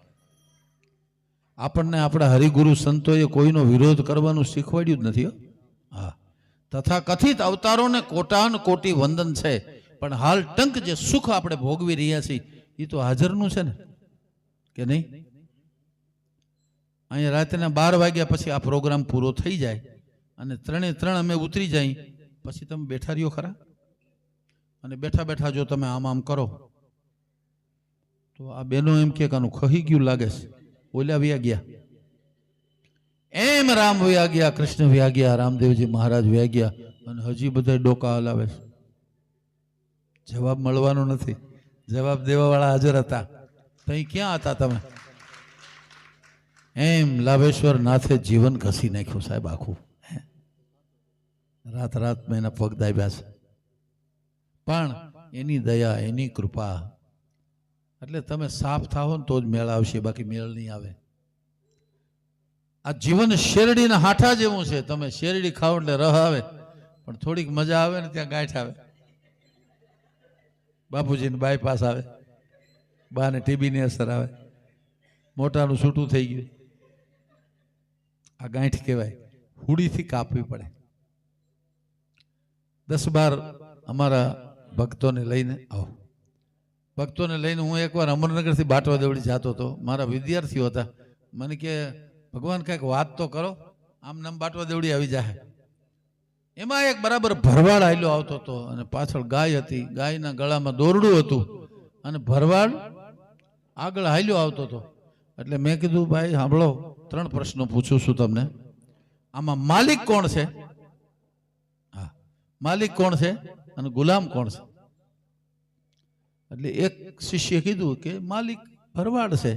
આપણને આપણા હરિગુરુ સંતોએ કોઈનો વિરોધ કરવાનું શીખવાડ્યું જ નથી. હા, તથા કથિત અવતારોને કોટાન કોટી વંદન છે, પણ હાલ ટંક જે સુખ આપણે ભોગવી રહ્યા છીએ એ તો હાજરનું છે ને, કે નહીં? અહીંયા રાતના 12 વાગ્યા પછી આ પ્રોગ્રામ પૂરો થઈ જાય અને 3:03 અમે ઉતરી જાય પછી તમે બેઠા રહ્યો ખરા? અને બેઠા બેઠા જો તમે આમ આમ કરો તો આ બેનો એમ કે આનું ખહી ગયું લાગે છે, ઓલા વ્યા ગયા. એમ રામ વ્યા ગયા, કૃષ્ણ વ્યા ગયા, રામદેવજી મહારાજ વ્યા ગયા અને હજી બધા ડોકા હલાવે છે. જવાબ મળવાનો નથી. જવાબ દેવા વાળા હાજર હતા, તઈ ક્યાં હતા તમે? એમ લાભેશ્વર નાથે જીવન ઘસી નાખ્યું સાહેબ આખું. રાત રાત મેં એના પગ દાબ્યા છે, પણ એની દયા, એની કૃપા. એટલે તમે સાફ થાઓ ને તો જ મેળ આવશે, બાકી મેળ નહીં આવે. આ જીવન શેરડીના હાઠા જેવું છે. તમે શેરડી ખાઓ એટલે રહ આવે, પણ થોડીક મજા આવે ને ત્યાં ગાંઠ આવે. બાપુજીને બાયપાસ આવે, બાને ટીબીની અસર આવે, મોટાનું છૂટું થઈ ગયું. આ ગાંઠ કહેવાય, હુડીથી કાપવી પડે. 10-12 અમારા ભક્તોને લઈને આવો. ભક્તોને લઈને હું એકવાર અમરનગરથી બાટવા દેવડી જતો હતો. મારા વિદ્યાર્થીઓ હતા. મને કે ભગવાન કંઈક વાત તો કરો, આમ નામ બાટવા દેવડી આવી જાય. એમાં એક બરાબર ભરવાડ આયલો આવતો હતો અને પાછળ ગાય હતી, ગાયના ગળામાં દોરડું હતું અને ભરવાડ આગળ હાલ્યો આવતો હતો. એટલે મેં કીધું ભાઈ સાંભળો, 3 પ્રશ્નો પૂછું છું તમને. આમાં માલિક કોણ છે? હા, માલિક કોણ છે અને ગુલામ કોણ છે? એટલે એક શિષ્ય કીધું કે માલિક ભરવાડ છે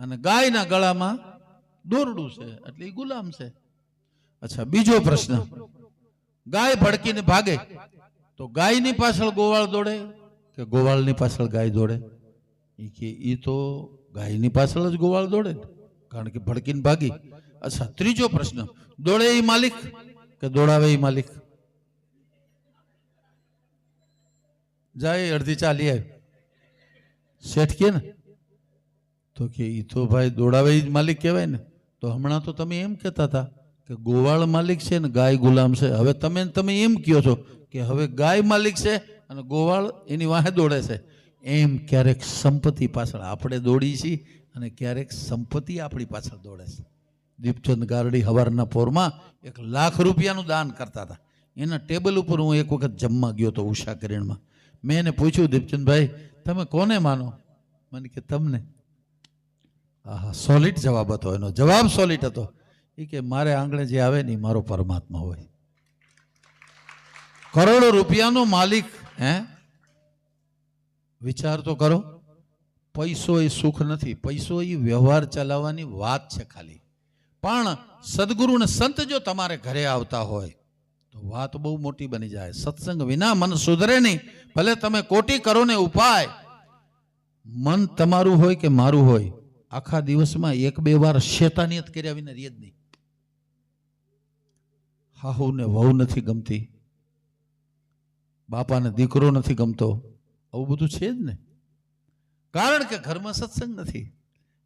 અને ગાયના ગળામાં દોરડું છે એટલે એ ગુલામ છે. અચ્છા, બીજો પ્રશ્ન, ગાય ભડકીને ભાગે તો ગાયની પાછળ ગોવાળ દોડે કે ગોવાળની પાછળ ગાય દોડે? ઈ કે ઈ તો ગાયની પાછળ જ ગોવાળ દોડે ને, કારણ કે ભડકીને ભાગી. અચ્છા, ત્રીજો પ્રશ્ન, દોડે ઈ માલિક કે દોડાવે ઈ માલિક? જાય અડધી ચાલી આવી, શેઠ કે ને તો કે ઈ તો ભાઈ દોડાવે ઈ જ માલિક કહેવાય ને. તો હમણાં તો તમે એમ કહેતા હતા કે ગોવાળ માલિક છે ને ગાય ગુલામ છે. હવે તમે એમ કહો છો કે હવે ગાય માલિક છે અને ગોવાળ એની વાહે દોડે છે. એમ ક્યારેક સંપત્તિ પાછળ આપણે દોડી છીએ અને ક્યારેક સંપત્તિ આપણી પાછળ દોડે છે. દીપચંદ ગારડી હવારના પોરમાં 1 લાખ રૂપિયાનું દાન કરતા હતા. એના ટેબલ ઉપર હું એક વખત જમવા ગયો તો ઉષા કિરણમાં. મેં એને પૂછ્યું, દીપચંદભાઈ તમે કોને માનો? મને કે તમને. આહા, સોલિડ જવાબ હતો એનો. જવાબ સોલિડ હતો. એ કે મારે આંગણે જે આવે ને મારો પરમાત્મા હોય. કરોડો રૂપિયાનો માલિક, હે વિચાર તો કરો. પૈસો એ સુખ નથી, પૈસો એ વ્યવહાર ચલાવવાની વાત છે ખાલી. પણ સદગુરુ ને સંત જો તમારે ઘરે આવતા હોય તો વાત બહુ મોટી બની જાય. સત્સંગ વિના મન સુધરે નહીં. ભલે તમે કોટી કરો ને ઉપાય, મન તમારું હોય કે મારું હોય, આખા દિવસમાં 1-2 વાર શેતાનિયત કર્યા વિના રીત નહીં. હાહુ ને વહુ નથી ગમતી, બાપાને દીકરો નથી ગમતો, આવું બધું છે જ ને. કારણ કે ઘરમાં સત્સંગ નથી.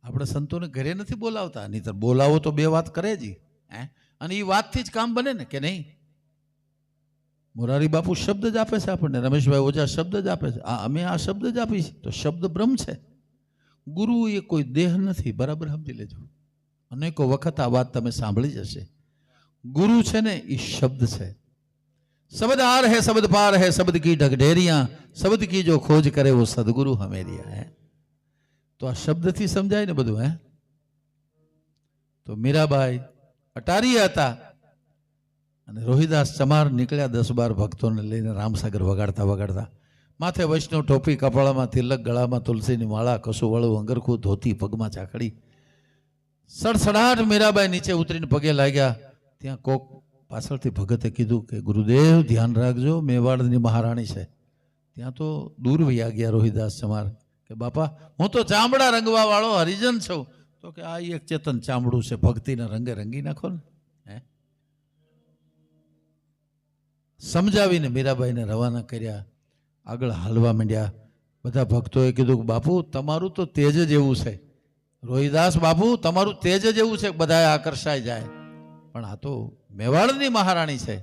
આપણે સંતોને ઘરે નથી બોલાવતા, નહીતર બોલાવો તો 2 વાત કરે જ. અને એ વાતથી જ કામ બને ને, કે નહીં? મોરારી બાપુ શબ્દ જ આપે છે આપણને, રમેશભાઈ ઓઝા શબ્દ જ આપે છે. અમે આ શબ્દ જ આપી છે તો શબ્દ બ્રહ્મ છે. ગુરુ એ કોઈ દેહ નથી, બરાબર સમજી લેજો. અનેકો વખત આ વાત તમે સાંભળી જ હશે. ગુરુ છે ને એ શબ્દ છે. શબ્દ આર હે શબ્દ પાર હે, શબ્દ કી ઢગઢેરિયા, શબ્દ કી જો ખોજ કરે वो સદગુરુ હમેરિયા. હે તો આ શબ્દથી સમજાય ને બધું. હે તો મીરાબાઈ અટારી હતા અને રોહિદાસ ચમાર નીકળ્યા 10-12 ભક્તોને લઈને રામસાગર વગાડતા વગાડતા. માથે વૈષ્ણવ ટોપી, કપાળામાં તિલક, ગળામાં તુલસીની માળા, કસું વળું, અંગરખું, ધોતી, પગમાં ચાકડી. સડસડાટ મીરાબાઈ નીચે ઉતરીને પગે લાગ્યા. ત્યાં કોક પાછળથી ભગતે કીધું કે ગુરુદેવ ધ્યાન રાખજો, મેવાડની મહારાણી છે. ત્યાં તો દૂર વયા ગયા રોહિદાસ ચમાર કે બાપા હું તો ચામડા રંગવા વાળો હરિજન છું. તો કે આ એક ચેતન ચામડું છે, ભક્તિના રંગે રંગી નાખો ને. સમજાવીને મીરાબાઈને રવાના કર્યા. આગળ હાલવા માંડ્યા. બધા ભક્તોએ કીધું કે બાપુ તમારું તો તેજ જ એવું છે, રોહિદાસ બાપુ તમારું તેજ જ એવું છે, બધા આકર્ષાઈ જાય. પણ આ તો મેવાડની મહારાણી છે.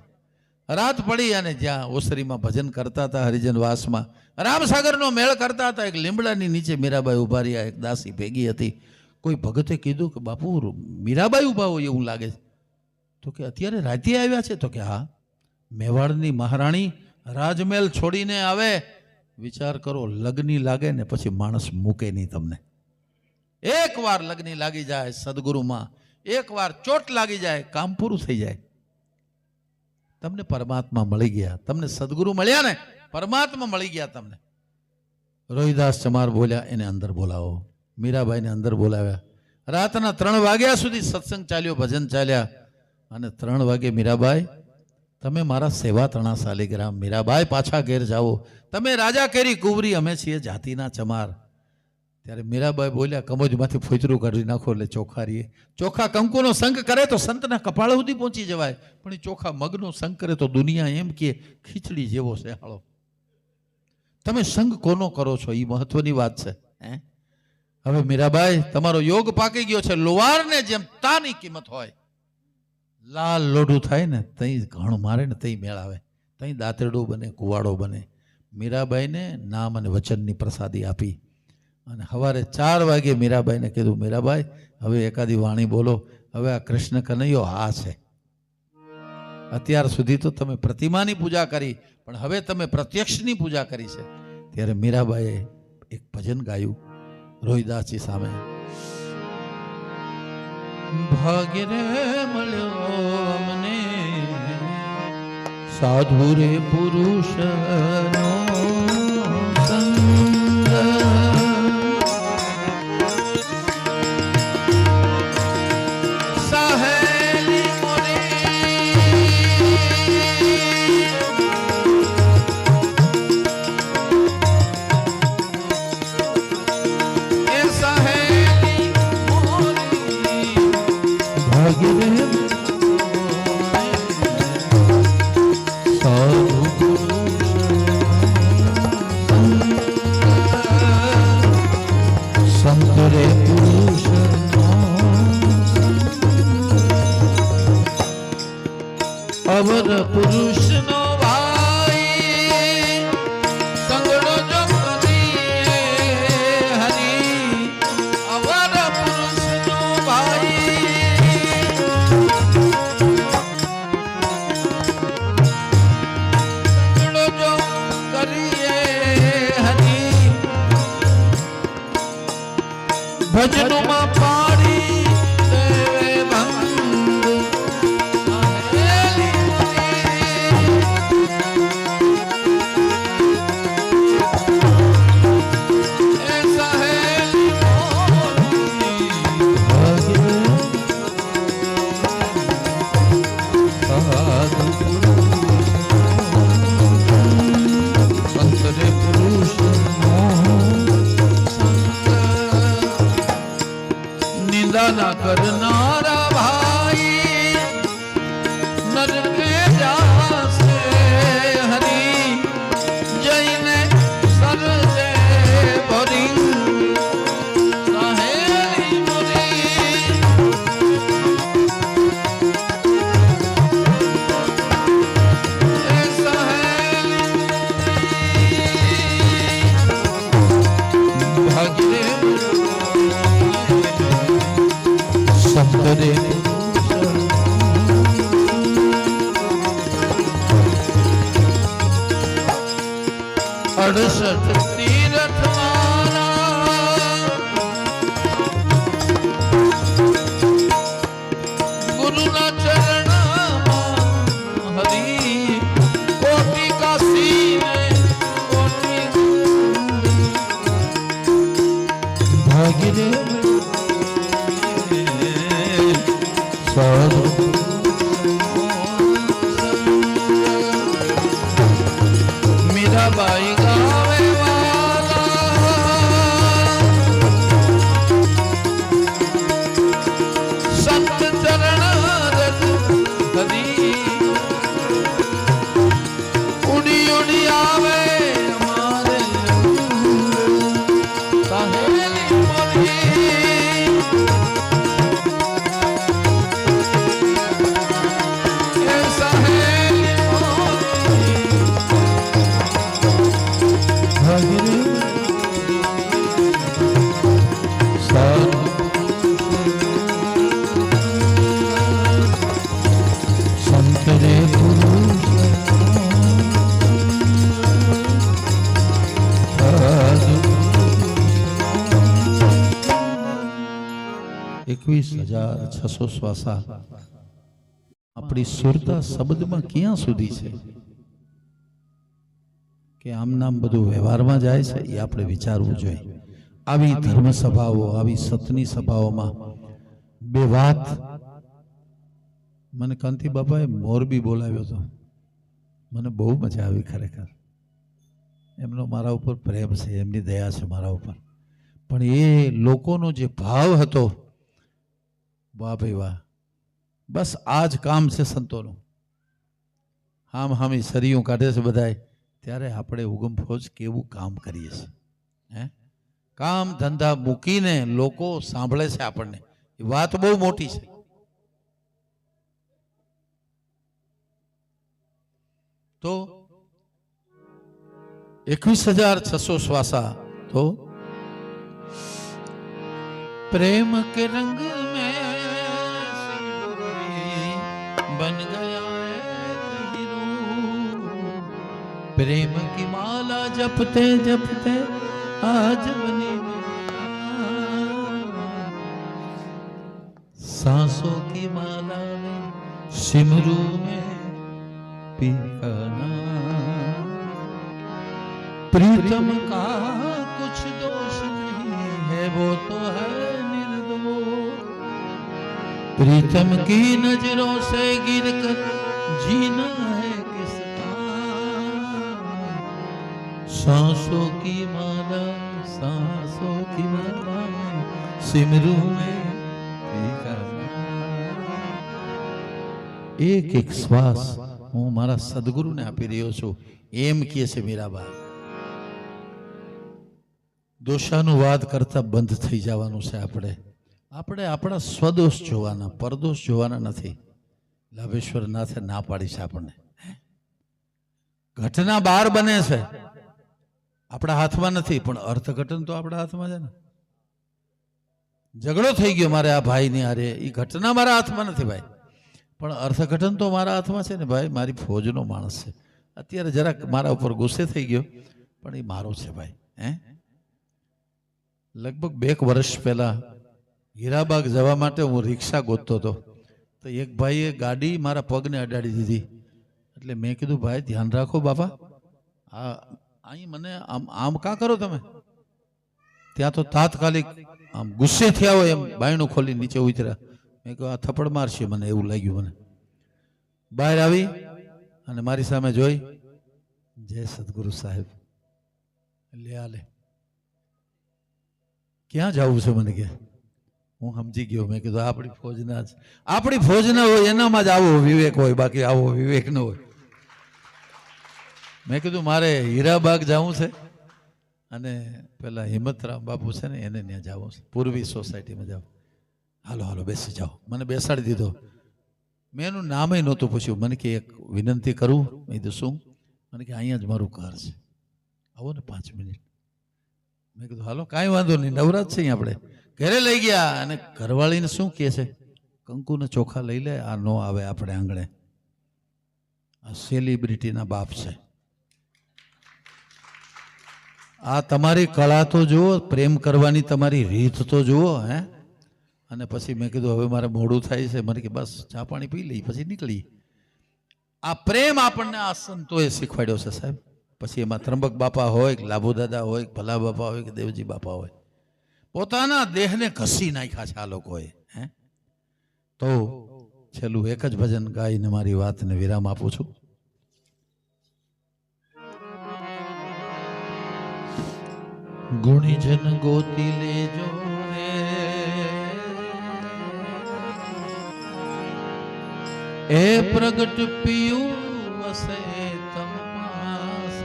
રાત પડી અને જ્યાં ઓસરીમાં ભજન કરતા હતા, હરિજન વાસમાં રામસાગરનો મેળ કરતા હતા, એક લીમડાની નીચે મીરાબાઈ ઉભા રહ્યા. એક દાસી ભેગી હતી. કોઈ ભગતે કીધું કે બાપુ મીરાબાઈ ઉભા હોય એવું લાગે છે. તો કે અત્યારે રાતે આવ્યા છે? તો કે હા, મેવાડની મહારાણી રાજમહેલ છોડીને આવે. વિચાર કરો, લગ્ની લાગે ને પછી માણસ મૂકે નહીં તમને. એકવાર લગ્ની લાગી જાય સદગુરુમાં, એકવાર ચોટ લાગી જાય, કામ પૂરું થઈ જાય. તમને પરમાત્મા મળી ગયા, તમને સદગુરુ મળ્યા ને, પરમાત્મા મળી ગયા તમને. રોહિદાસ ચમાર બોલ્યા એને અંદર બોલાવો. મીરાબાઈને અંદર બોલાવ્યા. રાતના 3 વાગ્યા સુધી સત્સંગ ચાલ્યો, ભજન ચાલ્યા. અને 3 વાગે મીરાબાઈ તમે મારા સેવા તણા શાલિગ્રામ, મીરાબાઈ પાછા ઘેર જાઓ, તમે રાજા કેરી કુંવરી, અમે છીએ જાતિના ચમાર. ત્યારે મીરાબાઈ બોલ્યા કમોજમાંથી ફોતરું કાઢી નાખો એટલે ચોખા રહીએ. ચોખા કંકુનો સંગ કરે તો સંતના કપાળ સુધી પહોંચી જવાય, પણ એ ચોખા મગનો સંગ કરે તો દુનિયા એમ કે ખીચડી જેવો છે. હાલો, તમે સંગ કોનો કરો છો એ મહત્વની વાત છે. હવે મીરાબાઈ તમારો યોગ પાકી ગયો છે. લોહારને જેમ તાની કિંમત હોય, લાલ લોઢું થાય ને તઈ ઘણ મારે ને તઈ મેળ આવે, તઈ દાંતરડું બને, કુવાડો બને. મીરાબાઈને નામ અને વચનની પ્રસાદી આપી. અને સવારે 4 વાગે મીરાબાઈને કીધું મીરાબાઈ હવે એકાદી વાણી બોલો. હવે આ કૃષ્ણ કનૈયો આ છે. અત્યાર સુધી તો તમે પ્રતિમાની પૂજા કરી, પણ હવે તમે પ્રત્યક્ષની પૂજા કરી છે. ત્યારે મીરાબાઈએ એક ભજન ગાયું રોહિદાસજી સામે. ભાગ્ય રે મળ્યો અમને સાધુ રે પુરુષનો સંગ, સાહેલી મોરે ભજનમાં પાડી દેવે ભંગ સહેલી એ સહેલી સંતરે પુરુષ નિંદા ના કરનારા ભાઈ નરકે જાશે હરી જઈને સરજે ભરી સહેલી મુરી એ સહેલી ભાગીરે સંતરે અડસઠ તીરથ મારા ગુરુના ચરણમાં હરી કોટી કાશી ને કોટી ભાગીરે સાધુ મીરાબાઈ ગાવે વાલા સંત ચરણ રજ હરી ઉડી ઉડી આવે અમારે સહેલી મોરી એ સહેલી મોરી ભાગીરે સાધુ સંતરે પુરુષ સાધુ 21,600 શ્વાસા આપણી સુરતા શબ્દમાં ક્યાં સુધી છે કે આમ નામ બધું વ્યવહારમાં જાય છે એ આપણે વિચારવું જોઈએ. આવી ધર્મ સભાઓ, આવી સતની સભાઓમાં બે વાત મને કાંતિ બાપાએ મોરબી બોલાવ્યો હતો. મને બહુ મજા આવી ખરેખર. એમનો મારા ઉપર પ્રેમ છે, એમની દયા છે મારા ઉપર. પણ એ લોકોનો જે ભાવ હતો, વાહ ભાઈ વાહ, બસ આ જ કામ છે સંતોનું. હામ હામી સરિયું કાઢે છે બધાય, ત્યારે આપણે ઉગમ ફોજ કેવું કામ કરીએ છીએ. હે, કામ ધંધા મૂકીને લોકો સાંભળે છે આપણને, એ વાત બહુ મોટી છે. તો 21,600 શ્વાસા તો प्रेम के रंग में बन गया एक हीरो, प्रेम की माला जपते जपते आज बनी सांसों की माला में सिमरू में पीकाना, प्रीतम का कुछ दोष नहीं है वो तो है प्रीतम की नजरों से गिर कर जीना है किसका, सांसों की माला सिमरू में एक एक શ્વાસ હું મારા સદગુરુને આપી રહ્યો છું. એમ કહે છે મીરાબા, દોષાનુવાદ કરતા બંધ થઈ જવાનું છે. આપણે આપણા સ્વદોષ જોવાના, પરદોષ જોવાના નથી. લાભેશ્વર નાથે ના પાડી છે આપણને. ઘટના બહાર બને છે, આપણા હાથમાં નથી, પણ અર્થઘટન તો આપણા હાથમાં છે ને. ઝઘડો થઈ ગયો મારે આ ભાઈની હારે, એ ઘટના મારા હાથમાં નથી ભાઈ, પણ અર્થઘટન તો મારા હાથમાં છે ને ભાઈ. મારી ફોજનો માણસ છે, અત્યારે જરાક મારા ઉપર ગુસ્સે થઈ ગયો, પણ એ મારો છે ભાઈ. હે, લગભગ 2 વર્ષ પહેલા હીરાબાગ જવા માટે હું રિક્ષા ગોતતો હતો, તો એક ભાઈએ ગાડી મારા પગને અડાડી દીધી. એટલે મેં કીધું, ભાઈ ધ્યાન રાખો બાપા, આ અહીં મને આમ આમ કાં કરો તમે? ત્યાં તો તાત્કાલિક આમ ગુસ્સે થયા હોય એમ બાયણું ખોલી નીચે ઉતર્યા. મેં કહ્યું, આ થપ્પડ મારશે મને, એવું લાગ્યું મને. બહાર આવી અને મારી સામે જોઈ, જય સદગુરુ સાહેબ. લે આલે, ક્યાં જવું છે મને કે? હું સમજી ગયો. મેં કીધું, આપણી ફોજના હોય એનામાં જ આવો વિવેક હોય, બાકી આવો વિવેક ન હોય. મેં કીધું, મારે હીરાબાગ જવું છે અને પેલા હિંમતરામ બાપુ છે ને એને ત્યાં જવું છે, પૂર્વી સોસાયટીમાં જાવ. હાલો હાલો બેસી જાઓ. મને બેસાડી દીધો. મેં એનું નામે નહોતું પૂછ્યું. મને કે એક વિનંતી કરું. મેં કીધું, શું? મને કે અહીંયા જ મારું ઘર છે, આવો ને 5 મિનિટ. મેં કીધું, હાલો કાંઈ વાંધો નહીં, નવરાત છે આપણે. ઘરે લઈ ગયા અને ઘરવાળીને શું કહે છે, કંકુને ચોખા લઈ લે, આ નો આવે આપણે આંગણે, આ સેલિબ્રિટીના બાપ છે. આ તમારી કળા તો જુઓ, પ્રેમ કરવાની તમારી રીત તો જુઓ. હે? અને પછી મેં કીધું, હવે મારે મોડું થાય છે. મને કે બસ ચા પાણી પી લઈ પછી નીકળી. આ પ્રેમ આપણને આ સંતોએ શીખવાડ્યો છે સાહેબ. પછી એમાં ત્રંબક બાપા હોય કે લાભુ દાદા હોય કે ભલા બાપા હોય કે દેવજી બાપા હોય, પોતાના દેહને ઘસી નાખ્યા છે આ લોકોએ. હે? તો છેલ્લું એક જ ભજન ગાઈને મારી વાતને વિરામ આપું છું. ગુણીજન ગોતી લેજો રે, એ પ્રગટ પિયું વસે તમ પાસે.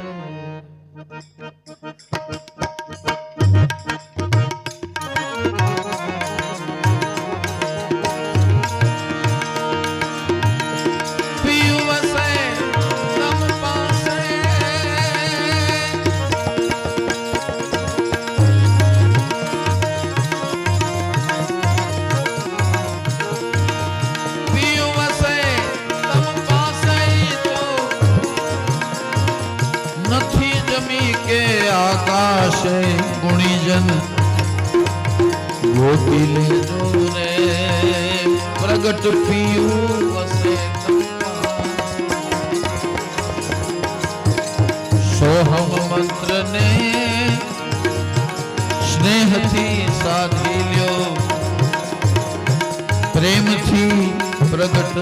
આકાશે ગુણીજન ગોતી લેજો રે, પ્રગટ પિયું વસે સોહમ મંત્ર ને સ્નેહથી સાધી લ્યો, પ્રેમથી પ્રગટ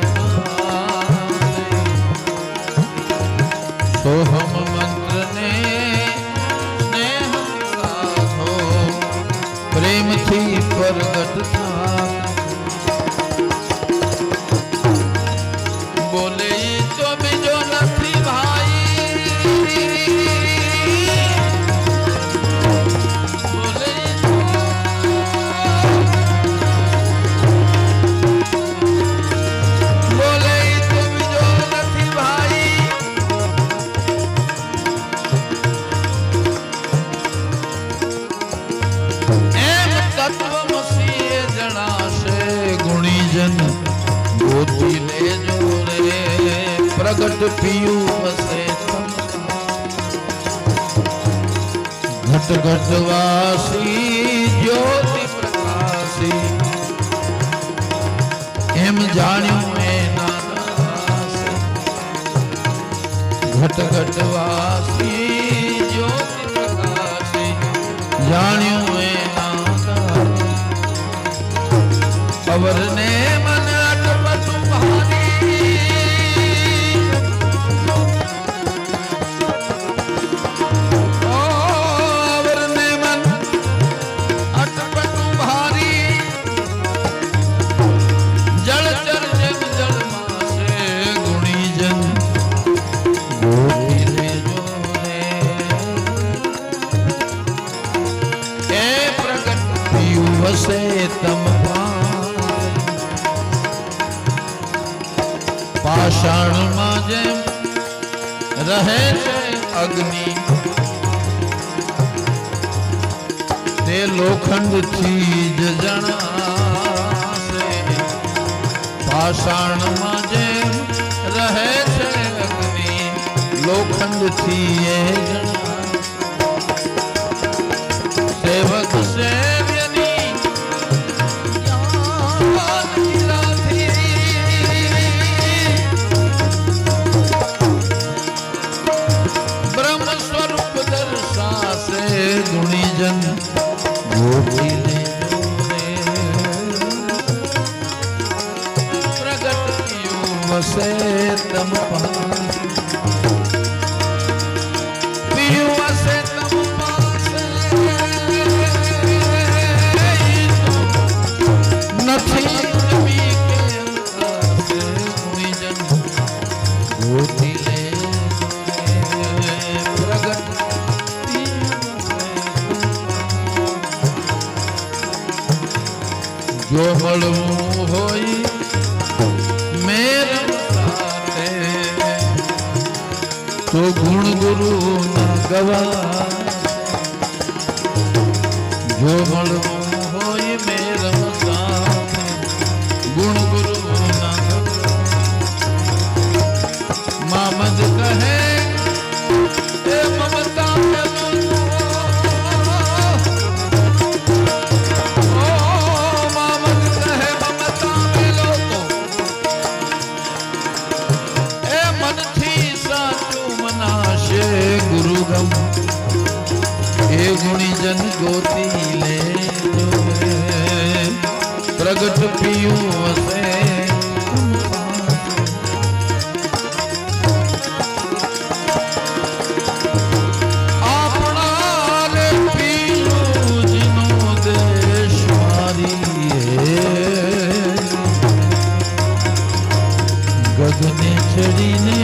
સોહમ મંત્ર ને પ્રેમથી પ્રગટ થા. બોલે તો બીજો નથી ભાઈ, બોલે બોલે તો બીજો નથી ભાઈ. તત્વમસી જણાશે ગુણીજન ગોતી લેજો રે, પ્રગટ પિયું વસે ઘટ ઘટ વાસી જ્યોતિ પ્રકાશી, એમ જાણ્યું એના દાસે. ઘટ ઘટ વાસી જ્યોતિ પ્રકાશી, જાણ્યું અવરને મન અટપટું ભારી, અવરને મન અટપટું ભારી, જળચર જેમ જળમાં છે ગુણીજન ગોતી લેજો રે, એ પ્રગટ પિયું વસે તમ પાષાણમાં જેમ રહે છે અગ્નિ, તે લોખંડથી જ જણાશે. પાષાણમાં જેમ રહે છે અગ્નિ, લોખંડથી એ જણાશે. સેવક સે જો મળવું હોય મેર સાથે તો ગુણ ગુરુ ના ગવા જો મળવું હોય મેર સાથે ગુણ ગુરુ ના મામદ કહે એ મમતા ગુરુગમ એ ગુણીજન ગોતી લે પ્રગટ પિયું હશે આપણા રે પિયું જીનો દેશ મારી ગગને ચડીને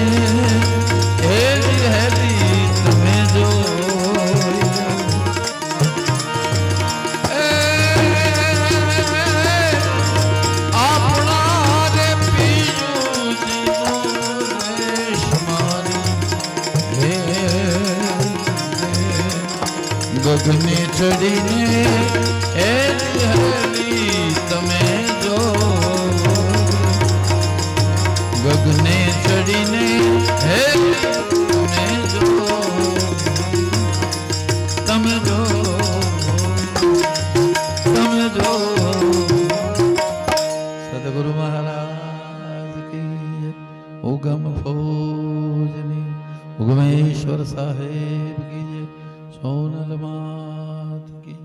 ગગને ચડીને એ હરી તમે જો ગગને ચડીને હે તમે જો તમે જો તમે જો સદગુરુ મહારાજ કી ઉગમ ફૌજની ઉગમેશ્વર સાહેબ કી સોનલ માત કી